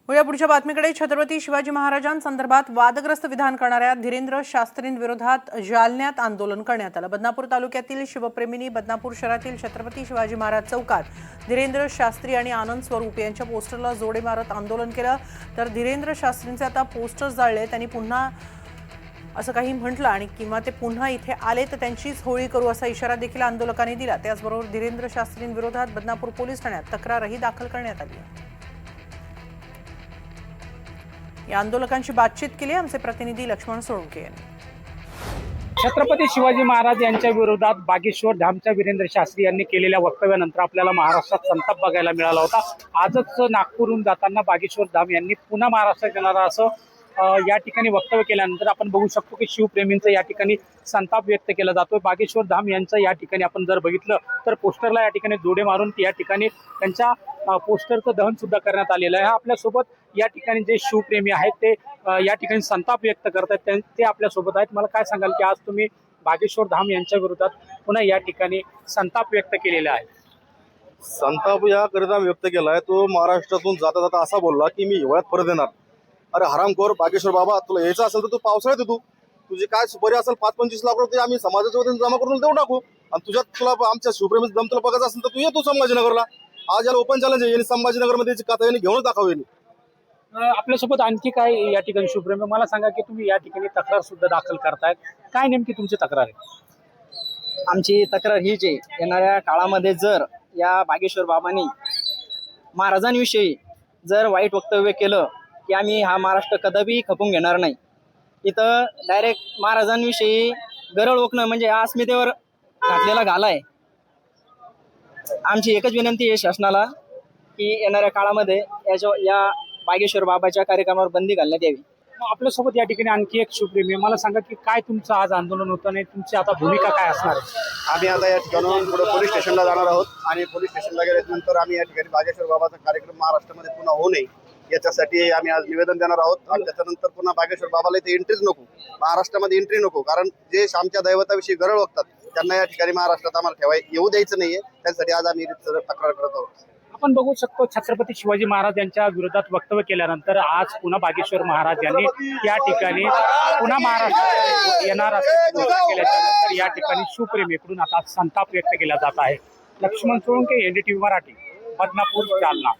या पुढच्या बातमीकडे. छत्रपती शिवाजी महाराजांसंदर्भात वादग्रस्त विधान करणाऱ्या धीरेंद्र शास्त्रींविरोधात जालन्यात आंदोलन करण्यात आलं. बदनापूर तालुक्यातील शिवप्रेमींनी बदनापूर शहरातील छत्रपती शिवाजी महाराज चौकात धीरेंद्र शास्त्री आणि आनंद स्वरूप यांच्या पोस्टरला जोडे मारत आंदोलन केलं. तर धीरेंद्र शास्त्रींचे आता पोस्टर जाळले. त्यांनी पुन्हा असं काही म्हटलं आणि किंवा ते पुन्हा इथे आले तर त्यांचीच होळी करू असा इशारा देखील आंदोलकांनी दिला. त्याचबरोबर धीरेंद्र शास्त्रींविरोधात बदनापूर पोलीस ठाण्यात तक्रारही दाखल करण्यात आली आहे. या आंदोलकांची बातचीत केली आमचे प्रतिनिधी लक्ष्मण सोळंके यांनी. छत्रपती शिवाजी महाराज यांच्या विरोधात बागेश्वर धामच्या वीरेंद्र शास्त्री यांनी केलेल्या वक्तव्यानंतर आपल्याला महाराष्ट्रात संताप बघायला मिळाला होता. आजच नागपूरहून जाताना बागेश्वर धाम यांनी पुन्हा महाराष्ट्रात येणार असं या ठिकाणी वक्तव्य केल्यानंतर आपण बघू शकतो की शिवप्रेमींचा या ठिकाणी संताप व्यक्त केला जातोय. बागेश्वर धाम यांचं या ठिकाणी आपण जर बघितलं तर पोस्टरला या ठिकाणी जोडे मारून या ठिकाणी त्यांच्या पोस्टरचं दहन सुद्धा करण्यात आलेलं आहे. आपल्यासोबत या ठिकाणी जे शिवप्रेमी आहेत ते या ठिकाणी संताप व्यक्त करतात ते आपल्यासोबत आहेत. मला काय सांगाल की आज तुम्ही बागेश्वर धाम यांच्या विरोधात पुन्हा या ठिकाणी संताप व्यक्त केलेला आहे? संताप याकरिता व्यक्त केलाय तो महाराष्ट्रातून जाता जाता असा बोलला की मी हिवाळ्यात परत येणार. अरे हरामखोर बागेश्वर बाबा, तुला यायचं असेल तर तू पावसाळ्यात येतो. तुझी काय सुपारी असेल 5-25 लाख रुपये आम्ही समाजाच्या वतीने जमा करून देऊ टाकू. आणि तुला आमच्या शिवप्रेमी दम तुला बघायचं असेल तर तू येतो संभाजीनगरला. आज याला ओपन चॅलेंज आहे. संभाजीनगरमध्ये कथा यांनी घेऊन दाखव. आपल्यासोबत आणखी काय या ठिकाणी शिवप्रेमी, मला सांगा की तुम्ही या ठिकाणी तक्रार सुद्धा दाखल करतायत. काय नेमकी तुमची तक्रार आहे? आमची तक्रार हीच आहे, येणाऱ्या काळामध्ये जर या बागेश्वर बाबांनी महाराजांविषयी जर वाईट वक्तव्य केलं की आम्ही हा महाराष्ट्र कदापि खपून घेणार नाही. इथं डायरेक्ट महाराजांविषयी गरळ ओकणं म्हणजे हा अस्मितेवर घातलेला घाला आहे. आमची एकच विनंती आहे शासनाला की येणाऱ्या काळामध्ये या बागेश्वर बाबाच्या कार्यक्रमावर बंदी घालण्यात यावी. आपल्यासोबत या ठिकाणी आणखी एक शिवप्रेमी आहे. मला सांगा की काय तुमचं आज आंदोलन होतं आणि तुमची आता भूमिका काय असणार आहे? आम्ही आता या ठिकाणून पुढे पोलीस स्टेशनला जाणार आहोत आणि पोलीस स्टेशनला गेल्यानंतर आम्ही या ठिकाणी बागेश्वर बाबाचा कार्यक्रम महाराष्ट्रामध्ये पुन्हा होऊ नये याच्यासाठी आम्ही आज निवेदन देणार आहोत. आणि त्याच्यानंतर पुन्हा बागेश्वर बाबाला इथे एंट्रीच नको, महाराष्ट्रामध्ये एंट्री नको. कारण जे आमच्या दैवताविषयी गरळ बघतात त्यांना या ठिकाणी महाराष्ट्रात आम्हाला येऊ द्यायचं नाहीये. त्यासाठी आज आम्ही तक्रार करत आहोत. आपण बघू शकतो छत्रपती शिवाजी महाराज यांच्या विरोधात वक्तव्य केल्यानंतर आज पुन्हा बागेश्वर महाराज यांनी या ठिकाणी पुन्हा महाराष्ट्रात येणार असं केल्याच्या नंतर या ठिकाणी शिवप्रेमीकडून आता संताप व्यक्त केला जात आहे. लक्ष्मण सोळंके, NDTV मराठी, बदनापूर, जालना.